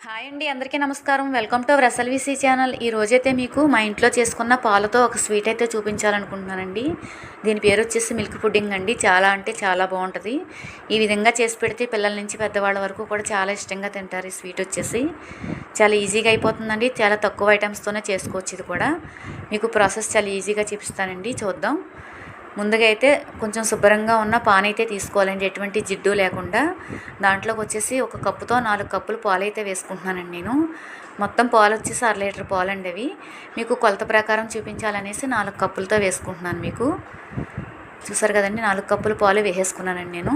Hi అండి, అందరికీ నమస్కారం. Welcome to our SLVC channel. ఈ రోజైతే మీకు మా ఇంట్లో చేసుకున్న పాలతో ఒక స్వీట్ అయితే చూపించాలనుకుంటున్నానండి. దీని పేరు వచ్చేసి మిల్క్ పుడ్డింగ్ అండి. చాలా అంటే చాలా బాగుంటుంది. ఈ విధంగా చేసి పెడితే పిల్లల నుంచి పెద్దవాళ్ళ వరకు కూడా చాలా ఇష్టంగా తింటారు. ఈ స్వీట్ వచ్చేసి చాలా ఈజీగా అయిపోతుందండి. చాలా తక్కువ ఐటమ్స్తోనే చేసుకోవచ్చు. ఇది కూడా మీకు ప్రాసెస్ చాలా ఈజీగా చూపిస్తానండి, చూద్దాం. ముందుగా అయితే కొంచెం శుభ్రంగా ఉన్న పాన్ అయితే తీసుకోవాలండి, ఎటువంటి జిడ్డు లేకుండా. దాంట్లోకి వచ్చేసి ఒక కప్పుతో 4 కప్పులు పాలు అయితే వేసుకుంటున్నానండి నేను. మొత్తం పాలు వచ్చేసి 1/2 లీటర్ పాలండి. అవి మీకు కొలత ప్రకారం చూపించాలనేసి 4 కప్పులతో వేసుకుంటున్నాను. మీకు చూసారు కదండి, 4 కప్పులు పాలు వేసేసుకున్నానండి నేను.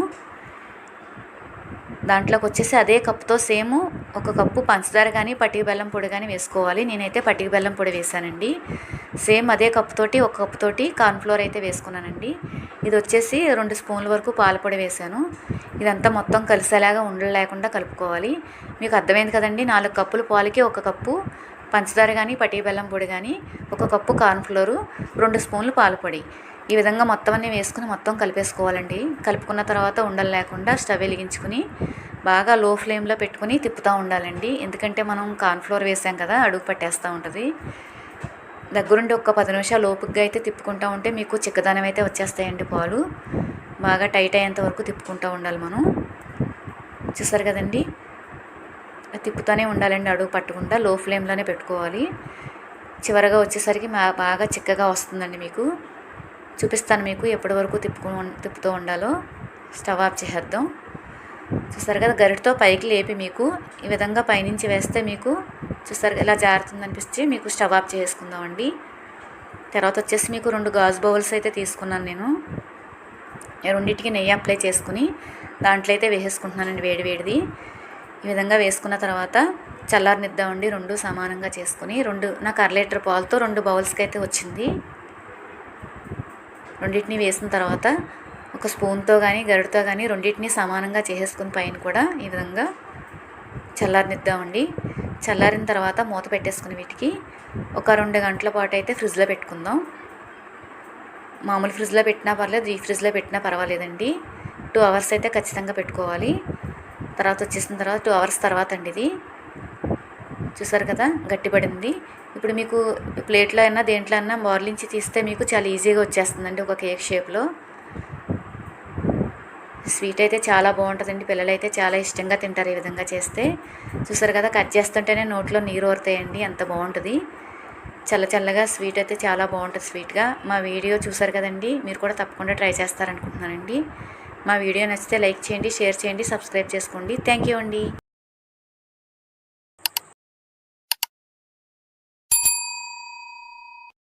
దాంట్లోకి వచ్చేసి అదే కప్పుతో సేమ్ 1 కప్పు పంచదార కానీ పటిక బెల్లం పొడి కానీ వేసుకోవాలి. నేనైతే పటిక బెల్లం పొడి వేసానండి. సేమ్ అదే కప్పుతోటి 1 కప్పుతోటి కార్న్ఫ్లోర్ అయితే వేసుకున్నానండి. ఇది వచ్చేసి 2 స్పూన్ల వరకు పాల పొడి వేసాను. ఇదంతా మొత్తం కలిసేలాగా ఉండలు లేకుండా కలుపుకోవాలి. మీకు అర్థమైంది కదండి, 4 కప్పుల పాలకి 1 కప్పు పంచదార కానీ పటిక బెల్లం పొడి కానీ 1 కప్పు కార్న్ఫ్లోరు 2 స్పూన్లు పాల పొడి. ఈ విధంగా మొత్తం అన్నీ వేసుకుని మొత్తం కలిపేసుకోవాలండి. కలుపుకున్న తర్వాత ఉండలు లేకుండా స్టవ్ వెలిగించుకుని బాగా లో ఫ్లేమ్లో పెట్టుకుని తిప్పుతూ ఉండాలండి. ఎందుకంటే మనం కార్న్ఫ్లోర్ వేసాం కదా, అడుగు పట్టేస్తూ ఉంటుంది. దగ్గరుండి ఒక 10 నిమిషాలు ఓపికగా అయితే తిప్పుకుంటూ ఉంటే మీకు చిక్కదనం అయితే వచ్చేస్తాయండి. పాలు బాగా టైట్ అయ్యేంత వరకు తిప్పుకుంటూ ఉండాలి మనం. చూసారు కదండి, తిప్పుతూనే ఉండాలండి, అడుగు పట్టకుండా లో ఫ్లేమ్లోనే పెట్టుకోవాలి. చివరగా వచ్చేసరికి బాగా చిక్కగా వస్తుందండి. మీకు చూపిస్తాను, మీకు ఎప్పటి వరకు తిప్పుతూ ఉండాలో. స్టవ్ ఆఫ్ చేసేద్దాం. చూసారు కదా, గరిటతో పైకి లేపి మీకు ఈ విధంగా పైనుంచి వేస్తే మీకు చూసారు ఇలా జారుతుంది అనిపిస్తే మీకు స్టవ్ ఆఫ్ చేసుకుందామండి. తర్వాత వచ్చేసి మీకు 2 గాజు బౌల్స్ అయితే తీసుకున్నాను నేను. రెండింటికి నెయ్యి అప్లై చేసుకుని దాంట్లో అయితే వేసేసుకుంటున్నానండి వేడివేడిది. ఈ విధంగా వేసుకున్న తర్వాత చల్లారనిద్దామండి. 2 సమానంగా చేసుకుని నాకు 1/2 లీటర్ పాలతో 2 బౌల్స్కి అయితే వచ్చింది. రెండింటిని వేసిన తర్వాత ఒక స్పూన్తో కానీ గరిటతో కానీ రెండింటిని సమానంగా చేసేసుకుని పైన కూడా ఈ విధంగా చల్లారనిద్దామండి. చల్లారిన తర్వాత మూత పెట్టేసుకుని వీటికి ఒక 2 గంటల పాటు అయితే ఫ్రిడ్జ్లో పెట్టుకుందాం. మామూలు ఫ్రిడ్జ్లో పెట్టినా పర్లేదు, డీప్ ఫ్రిడ్జ్లో పెట్టినా పర్వాలేదండి. 2 అవర్స్ అయితే ఖచ్చితంగా పెట్టుకోవాలి. తర్వాత వచ్చేసిన తర్వాత 2 అవర్స్ తర్వాత అండి ఇది. చూసారు కదా, గట్టిపడింది. ఇప్పుడు మీకు ప్లేట్లో అయినా దేంట్లో అయినా బౌల్లోంచి తీస్తే మీకు చాలా ఈజీగా వచ్చేస్తుందండి, ఒక కేక్ షేప్లో. స్వీట్ అయితే చాలా బాగుంటుందండి. పిల్లలు అయితే చాలా ఇష్టంగా తింటారు ఈ విధంగా చేస్తే. చూసారు కదా, కట్ చేస్తుంటేనే నోట్లో నీరు ఊరుతాయండి, అంత బాగుంటుంది. చల్లగా స్వీట్ అయితే చాలా బాగుంటుంది స్వీట్గా. మా వీడియో చూసారు కదండి, మీరు కూడా తప్పకుండా ట్రై చేస్తారనుకుంటున్నానండి. మా వీడియో నచ్చితే లైక్ చేయండి, షేర్ చేయండి, సబ్స్క్రైబ్ చేసుకోండి. థ్యాంక్ యూ అండి.